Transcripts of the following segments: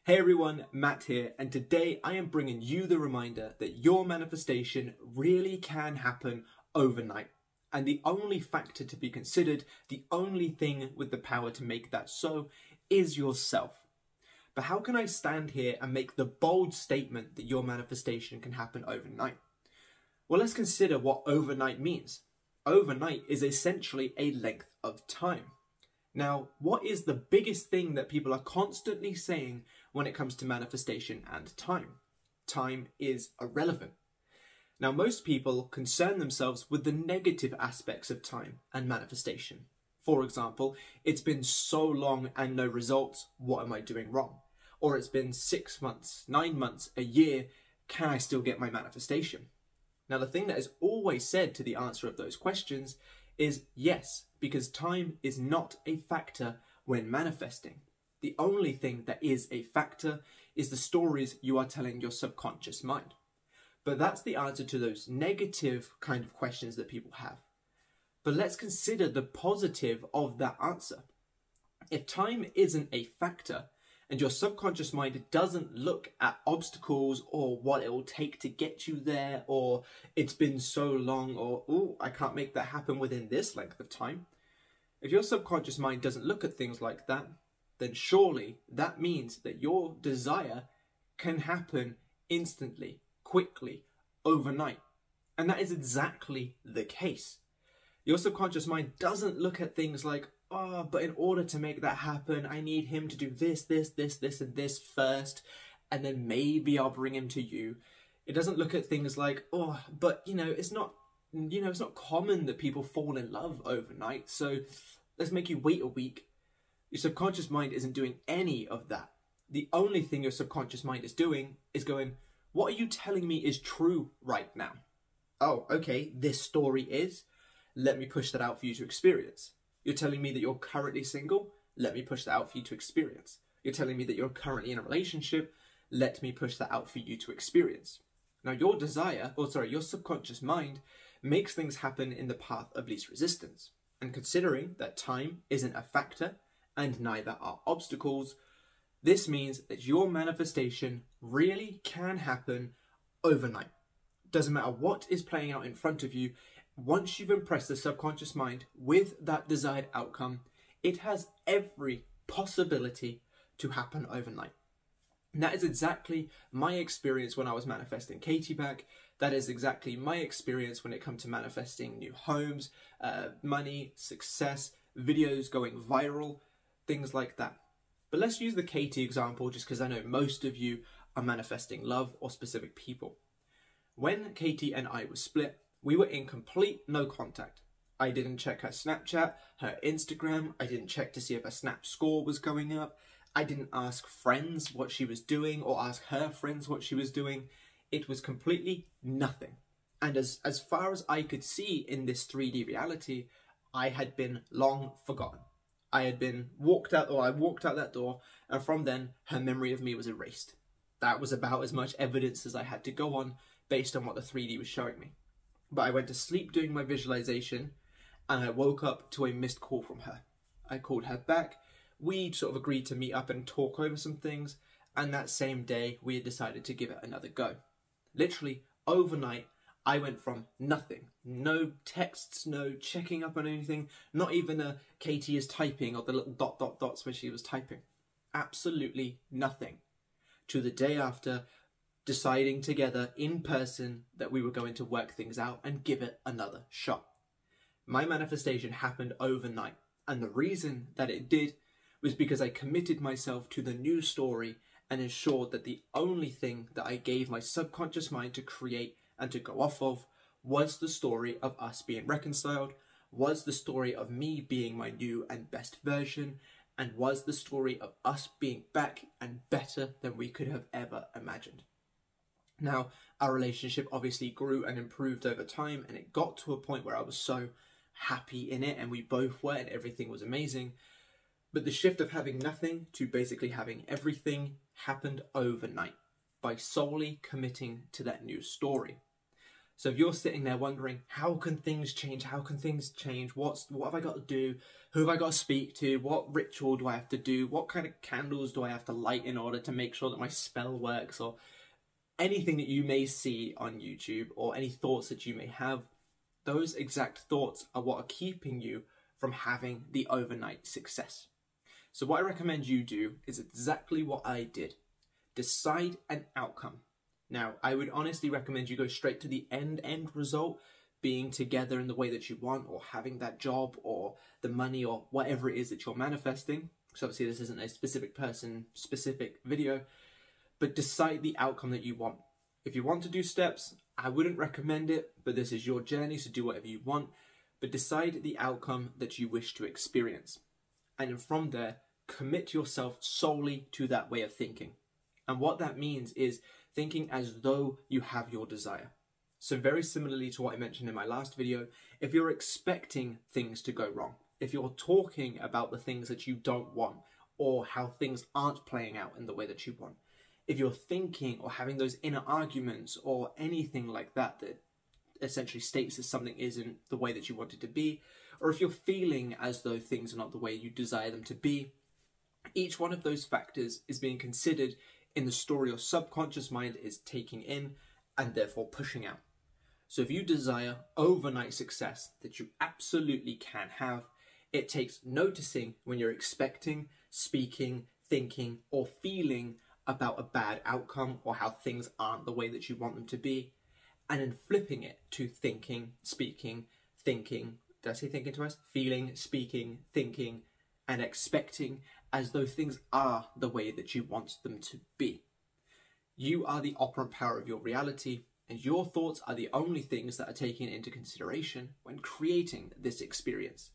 Hey everyone, Matt here, and today I am bringing you the reminder that your manifestation really can happen overnight. And the only factor to be considered, the only thing with the power to make that so, is yourself. But how can I stand here and make the bold statement that your manifestation can happen overnight? Well, let's consider what overnight means. Overnight is essentially a length of time. Now, what is the biggest thing that people are constantly saying when it comes to manifestation and time? Time is irrelevant. Now, most people concern themselves with the negative aspects of time and manifestation. For example, it's been so long and no results, what am I doing wrong? Or it's been 6 months, 9 months, a year, can I still get my manifestation? Now, the thing that is always said to the answer of those questions is yes, because time is not a factor when manifesting. The only thing that is a factor is the stories you are telling your subconscious mind. But that's the answer to those negative kind of questions that people have. But let's consider the positive of that answer. If time isn't a factor, and your subconscious mind doesn't look at obstacles or what it will take to get you there, or it's been so long, or oh, I can't make that happen within this length of time. If your subconscious mind doesn't look at things like that, then surely that means that your desire can happen instantly, quickly, overnight. And that is exactly the case. Your subconscious mind doesn't look at things like, oh, but in order to make that happen, I need him to do this, and this first, and then maybe I'll bring him to you. It doesn't look at things like, oh, but it's not common that people fall in love overnight, so let's make you wait a week. Your subconscious mind isn't doing any of that. The only thing your subconscious mind is doing is going, what are you telling me is true right now? Oh, okay, this story is. Let me push that out for you to experience. You're telling me that you're currently single? Let me push that out for you to experience. You're telling me that you're currently in a relationship? Let me push that out for you to experience. Now your your subconscious mind makes things happen in the path of least resistance. And considering that time isn't a factor and neither are obstacles, this means that your manifestation really can happen overnight. Doesn't matter what is playing out in front of you. Once you've impressed the subconscious mind with that desired outcome, it has every possibility to happen overnight. And that is exactly my experience when I was manifesting Katie back. That is exactly my experience when it comes to manifesting new homes, money, success, videos going viral, things like that. But let's use the Katie example just because I know most of you are manifesting love or specific people. When Katie and I were split, we were in complete no contact. I didn't check her Snapchat, her Instagram. I didn't check to see if her Snap score was going up. I didn't ask friends what she was doing or ask her friends what she was doing. It was completely nothing. And as far as I could see in this 3D reality, I had been long forgotten. I walked out that door, and from then, her memory of me was erased. That was about as much evidence as I had to go on based on what the 3D was showing me. But I went to sleep doing my visualization, and I woke up to a missed call from her. I called her back. We sort of agreed to meet up and talk over some things, and that same day we had decided to give it another go. Literally overnight, I went from nothing, no texts, no checking up on anything, not even a Katie is typing or the little dots where she was typing. Absolutely nothing. To the day after, deciding together in person that we were going to work things out and give it another shot. My manifestation happened overnight, and the reason that it did was because I committed myself to the new story and ensured that the only thing that I gave my subconscious mind to create and to go off of was the story of us being reconciled, was the story of me being my new and best version, and was the story of us being back and better than we could have ever imagined. Now, our relationship obviously grew and improved over time, and it got to a point where I was so happy in it, and we both were, and everything was amazing. But the shift of having nothing to basically having everything happened overnight by solely committing to that new story. So if you're sitting there wondering, how can things change? How can things change? What have I got to do? Who have I got to speak to? What ritual do I have to do? What kind of candles do I have to light in order to make sure that my spell works? Or anything that you may see on YouTube, or any thoughts that you may have, those exact thoughts are what are keeping you from having the overnight success. So what I recommend you do is exactly what I did. Decide an outcome. Now, I would honestly recommend you go straight to the end result, being together in the way that you want, or having that job, or the money, or whatever it is that you're manifesting. So obviously this isn't a specific person, specific video, but decide the outcome that you want. If you want to do steps, I wouldn't recommend it, but this is your journey, so do whatever you want. But decide the outcome that you wish to experience. And then from there, commit yourself solely to that way of thinking. And what that means is thinking as though you have your desire. So very similarly to what I mentioned in my last video, if you're expecting things to go wrong, if you're talking about the things that you don't want, or how things aren't playing out in the way that you want, if you're thinking or having those inner arguments or anything like that that essentially states that something isn't the way that you want it to be, or if you're feeling as though things are not the way you desire them to be, each one of those factors is being considered in the story your subconscious mind is taking in and therefore pushing out. So if you desire overnight success that you absolutely can have, it takes noticing when you're expecting, speaking, thinking, or feeling about a bad outcome or how things aren't the way that you want them to be, and then flipping it to thinking, speaking, thinking, did I say thinking twice? Feeling, speaking, thinking, and expecting as though things are the way that you want them to be. You are the operant power of your reality, and your thoughts are the only things that are taken into consideration when creating this experience.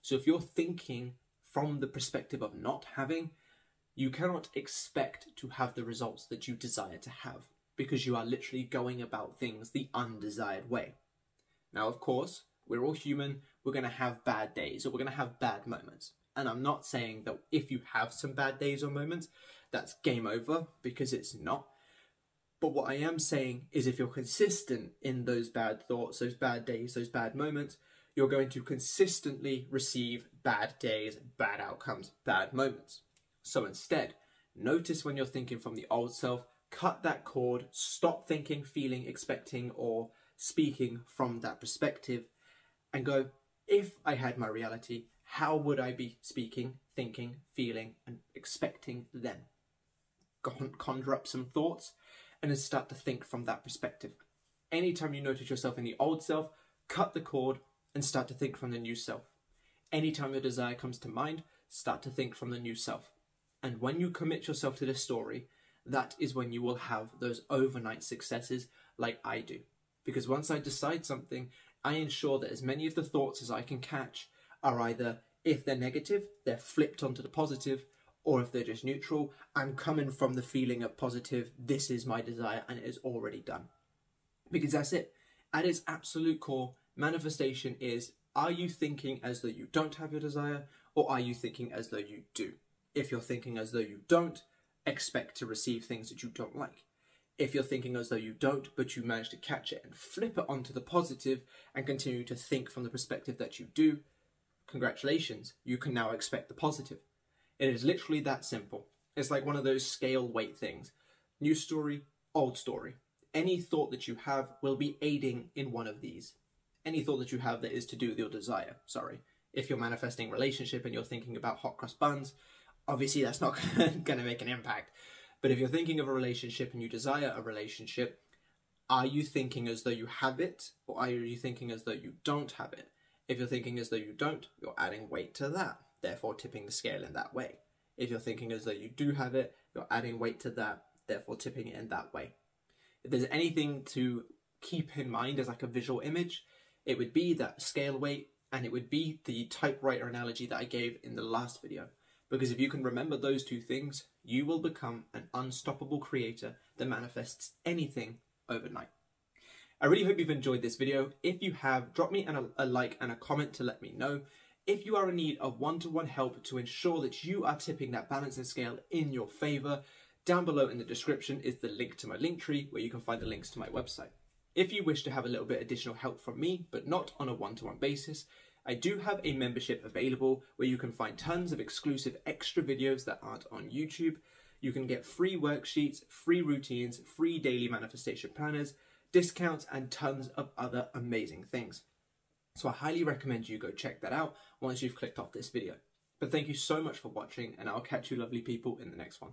So if you're thinking from the perspective of not having, you cannot expect to have the results that you desire to have, because you are literally going about things the undesired way. Now, of course, we're all human, we're going to have bad days, or we're going to have bad moments. And I'm not saying that if you have some bad days or moments, that's game over, because it's not. But what I am saying is if you're consistent in those bad thoughts, those bad days, those bad moments, you're going to consistently receive bad days, bad outcomes, bad moments. So instead, notice when you're thinking from the old self, cut that cord, stop thinking, feeling, expecting, or speaking from that perspective, and go, if I had my reality, how would I be speaking, thinking, feeling, and expecting then? Conjure up some thoughts and then start to think from that perspective. Anytime you notice yourself in the old self, cut the cord and start to think from the new self. Anytime your desire comes to mind, start to think from the new self. And when you commit yourself to this story, that is when you will have those overnight successes like I do. Because once I decide something, I ensure that as many of the thoughts as I can catch are either, if they're negative, they're flipped onto the positive, or if they're just neutral, I'm coming from the feeling of positive, this is my desire and it is already done. Because that's it. At its absolute core, manifestation is, are you thinking as though you don't have your desire, or are you thinking as though you do? If you're thinking as though you don't, expect to receive things that you don't like. If you're thinking as though you don't, but you manage to catch it and flip it onto the positive and continue to think from the perspective that you do, congratulations, you can now expect the positive. It is literally that simple. It's like one of those scale weight things. New story, old story. Any thought that you have will be aiding in one of these. Any thought that you have that is to do with your desire, sorry. If you're manifesting relationship and you're thinking about hot cross buns, obviously that's not going to make an impact. But if you're thinking of a relationship and you desire a relationship, are you thinking as though you have it, or are you thinking as though you don't have it? If you're thinking as though you don't, you're adding weight to that, therefore tipping the scale in that way. If you're thinking as though you do have it, you're adding weight to that, therefore tipping it in that way. If there's anything to keep in mind as like a visual image, it would be that scale weight, and it would be the typewriter analogy that I gave in the last video. Because if you can remember those two things, you will become an unstoppable creator that manifests anything overnight. I really hope you've enjoyed this video. If you have, drop me a like and a comment to let me know. If you are in need of one-to-one help to ensure that you are tipping that balancing scale in your favor, down below in the description is the link to my Linktree, where you can find the links to my website. If you wish to have a little bit additional help from me, but not on a one-to-one basis, I do have a membership available where you can find tons of exclusive extra videos that aren't on YouTube. You can get free worksheets, free routines, free daily manifestation planners, discounts, and tons of other amazing things. So I highly recommend you go check that out once you've clicked off this video. But thank you so much for watching, and I'll catch you lovely people in the next one.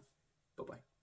Bye-bye.